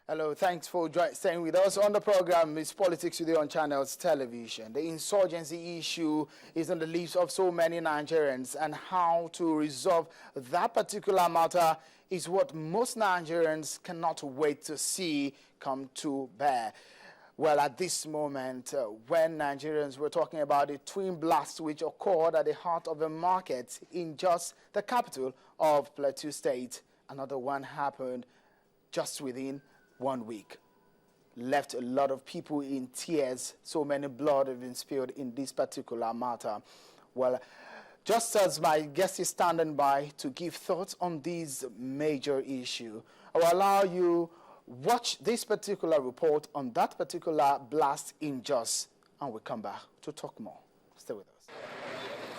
Hello, thanks for staying with us on the program. It's Politics Today on Channels Television. The insurgency issue is on the lips of so many Nigerians, and how to resolve that particular matter is what most Nigerians cannot wait to see come to bear. Well, at this moment, when Nigerians were talking about the twin blasts which occurred at the heart of the market in just the capital of Plateau State, another one happened just within 1 week. Left a lot of people in tears. So many blood have been spilled in this particular matter. Well, just as my guest is standing by to give thoughts on this major issue, I will allow you watch this particular report on that particular blast in Jos, and we'll come back to talk more. Stay with us.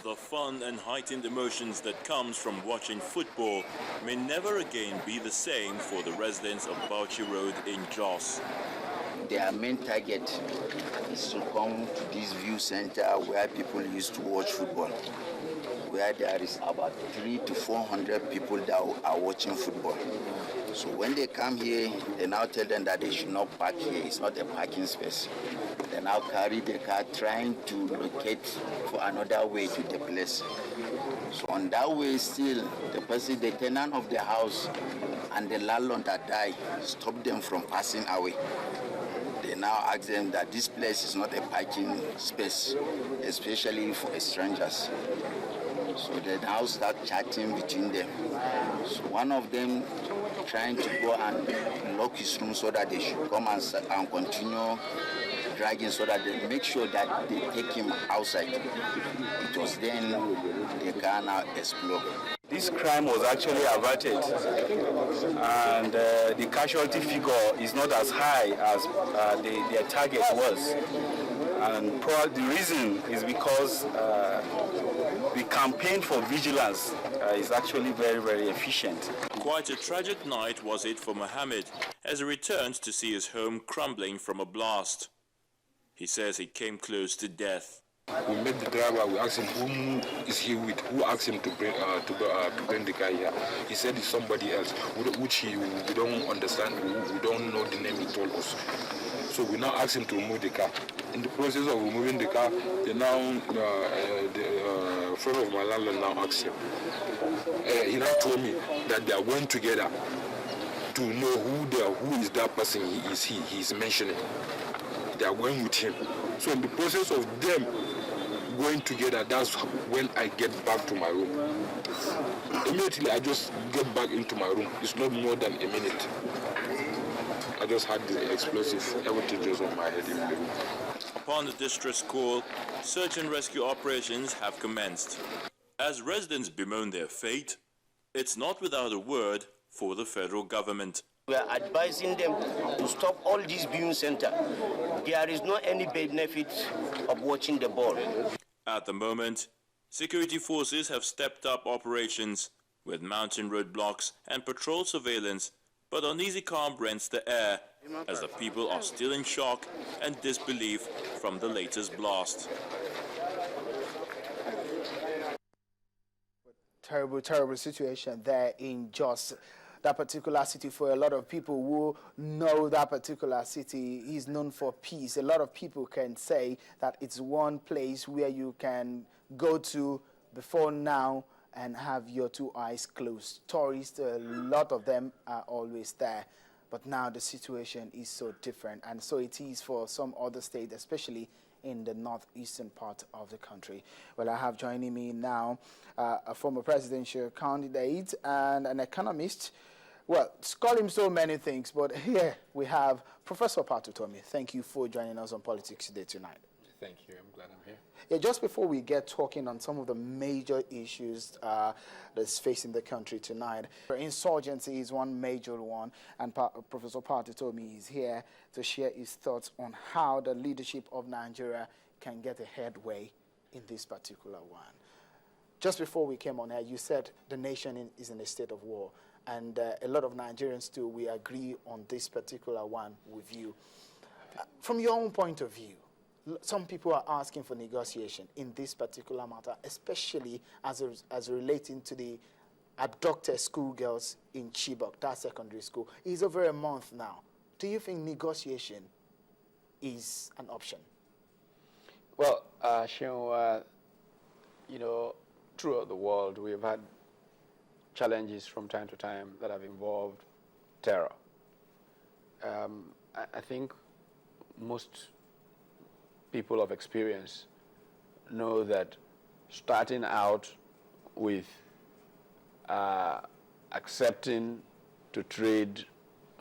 The fun and heightened emotions that comes from watching football may never again be the same for the residents of Bauchi Road in Jos. Their main target is to come to this view center where people used to watch football, where there is about 300 to 400 people that are watching football. So when they come here, they now tell them that they should not park here. It's not a parking space. They now carry the car trying to locate for another way to the place. So on that way still, the tenant of the house and the landlord that died stopped them from passing away. They now ask them that this place is not a parking space, especially for strangers. So they now start chatting between them. So one of them trying to go and lock his room so that they should come and continue dragging, so that they make sure that they take him outside. It was then the car now exploded. This crime was actually averted, and the casualty figure is not as high as their target was. And the reason is because the campaign for vigilance is actually very, very efficient. Quite a tragic night was it for Mohammed as he returned to see his home crumbling from a blast. He says he came close to death. We met the driver, we asked him whom is he with, who asked him to bring the guy here. He said it's somebody else, which we don't understand, we don't know the name he told us. So we now asked him to remove the car. In the process of removing the car, the friend of my landlord now asked him. He now told me that they are going together to know who is that person he is mentioning. They are going with him. So in the process of them going together, that's when I get back to my room. Immediately, I just get back into my room. It's not more than a minute. I just had the explosive, everything just on my head in the room. Upon the distress call, search and rescue operations have commenced. As residents bemoan their fate, it's not without a word for the federal government. We are advising them to stop all these viewing centers. There is no any benefit of watching the ball. At the moment, security forces have stepped up operations with mountain roadblocks and patrol surveillance, but uneasy calm rents the air as the people are still in shock and disbelief from the latest blast. Terrible, terrible situation there in Jos. That particular city, for a lot of people who know that particular city, is known for peace. A lot of people can say that it's one place where you can go to before now and have your two eyes closed. Tourists, a lot of them are always there. But now the situation is so different, and so it is for some other states, especially in the northeastern part of the country. Well, I have joining me now a former presidential candidate and an economist. Well, call him so many things, but here we have Professor Pat Utomi. Thank you for joining us on Politics Today tonight. Thank you. I'm glad I'm here. Yeah, just before we get talking on some of the major issues that's facing the country tonight, insurgency is one major one, and Professor Pat Utomi is here to share his thoughts on how the leadership of Nigeria can get a headway in this particular one. Just before we came on air, you said the nation is in a state of war, and a lot of Nigerians too, we agree on this particular one with you. From your own point of view, some people are asking for negotiation in this particular matter, especially as relating to the abducted schoolgirls in Chibok, that secondary school. It's over a month now. do you think negotiation is an option? Well, Sean, you know, throughout the world, we've had challenges from time to time that have involved terror. I think most people of experience know that starting out with accepting to trade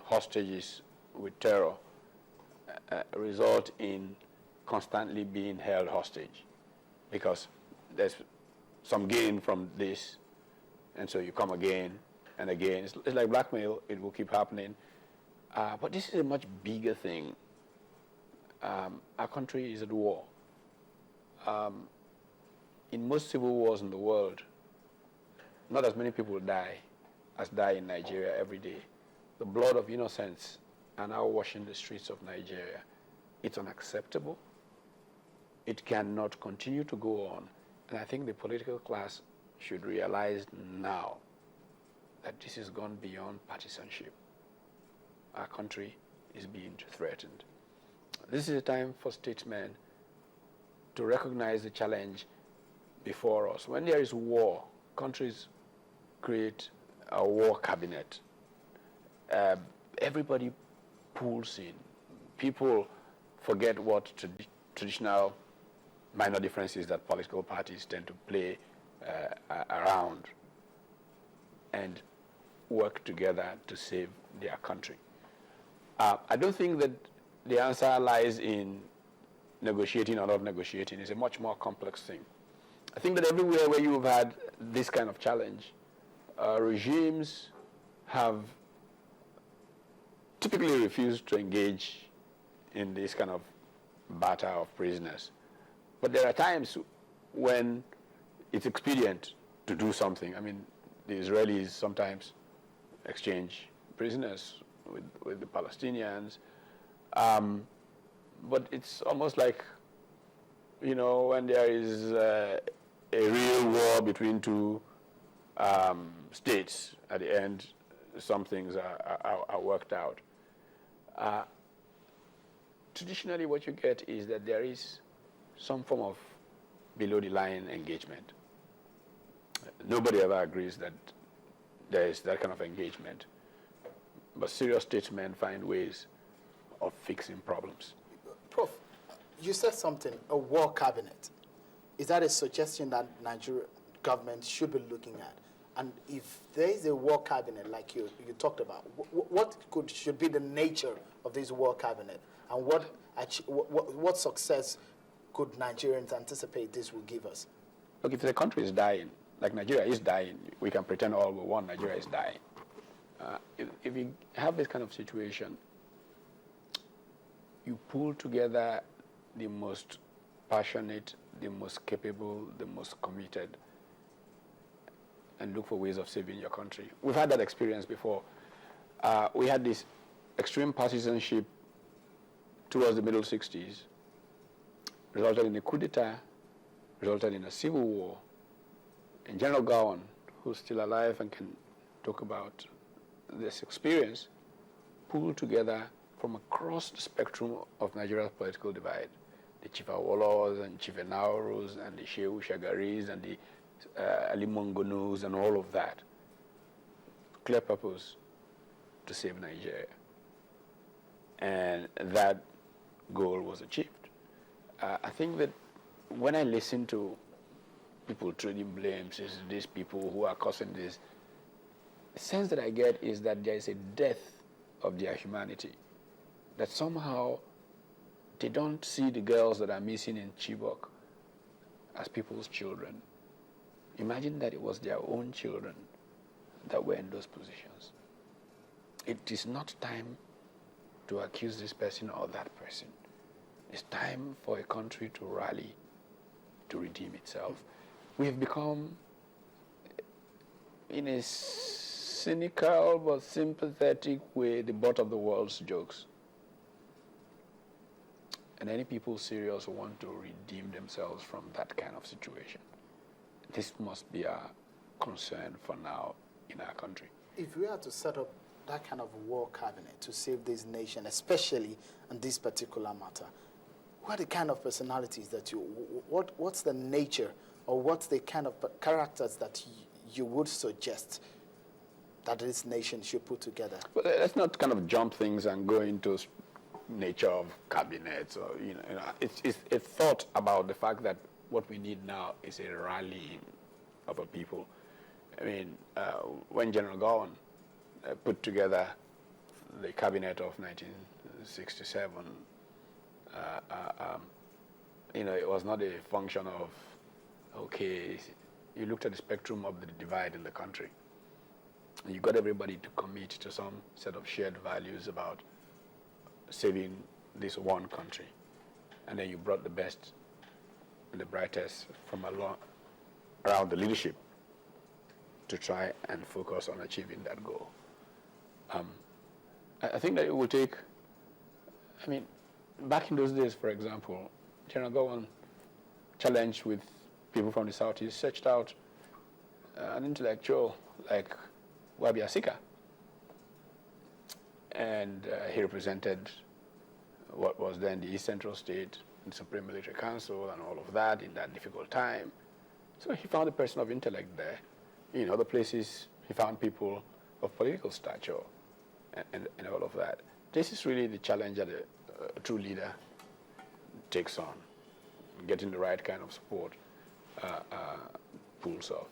hostages with terror result in constantly being held hostage, because there's some gain from this, and so you come again and again. It's like blackmail. It will keep happening. But this is a much bigger thing. Our country is at war. In most civil wars in the world, not as many people die as die in Nigeria every day. The blood of innocents are now washing the streets of Nigeria. It's unacceptable. It cannot continue to go on. And I think the political class should realize now that this has gone beyond partisanship. Our country is being threatened. This is a time for statesmen to recognize the challenge before us. When there is war, countries create a war cabinet. Everybody pulls in. People forget what traditional minor differences that political parties tend to play around and work together to save their country. I don't think that the answer lies in negotiating or not negotiating. It's a much more complex thing. I think that everywhere where you've had this kind of challenge, regimes have typically refused to engage in this kind of barter of prisoners. But there are times when it's expedient to do something. I mean, the Israelis sometimes exchange prisoners with the Palestinians. But it's almost like, you know, when there is a real war between two states, at the end, some things are worked out. Traditionally, what you get is that there is some form of below-the-line engagement. Nobody ever agrees that there is that kind of engagement. But serious statesmen find ways of fixing problems. Prof, you said something, a war cabinet. Is that a suggestion that Nigerian government should be looking at? And if there is a war cabinet like you talked about, what should be the nature of this war cabinet? And what success could Nigerians anticipate this will give us? Look, if the country is dying, like Nigeria is dying, we can pretend all we want, Nigeria is dying. If you have this kind of situation, you pull together the most passionate, the most capable, the most committed, and look for ways of saving your country. We've had that experience before. We had this extreme partisanship towards the middle 60s, resulted in a coup d'etat, resulted in a civil war. And General Gowan, who's still alive and can talk about this experience, pulled together from across the spectrum of Nigeria's political divide, the Chief Awolos and Chief Enauros and the Shehu Shagaris and the Ali Mongonus and all of that. Clear purpose to save Nigeria. And that goal was achieved. I think that when I listen to people trading blames, it's these people who are causing this, the sense that I get is that there is a death of their humanity, that somehow they don't see the girls that are missing in Chibok as people's children. Imagine that it was their own children that were in those positions. It is not time to accuse this person or that person. It's time for a country to rally, to redeem itself. We have become, in a cynical but sympathetic way, the butt of the world's jokes. And any people serious who want to redeem themselves from that kind of situation, this must be our concern for now in our country. If we are to set up that kind of war cabinet to save this nation, especially on this particular matter, what are the kind of personalities that what's the nature or what's the kind of characters that you would suggest that this nation should put together? Well, let's not kind of jump things and go into nature of cabinets, or it's a thought about the fact that what we need now is a rallying of a people. I mean, when General Gowan put together the cabinet of 1967, it was not a function of, okay, you looked at the spectrum of the divide in the country. You got everybody to commit to some set of shared values about saving this one country. And then you brought the best and the brightest from around the leadership to try and focus on achieving that goal. I think that it will take, back in those days, for example, General Gowan challenged with people from the Southeast, searched out an intellectual like Wabi Asika. And he represented what was then the East Central State and Supreme Military Council and all of that in that difficult time. So he found a person of intellect there. In other places, he found people of political stature and all of that. This is really the challenge that a true leader takes on, getting the right kind of support pulls off.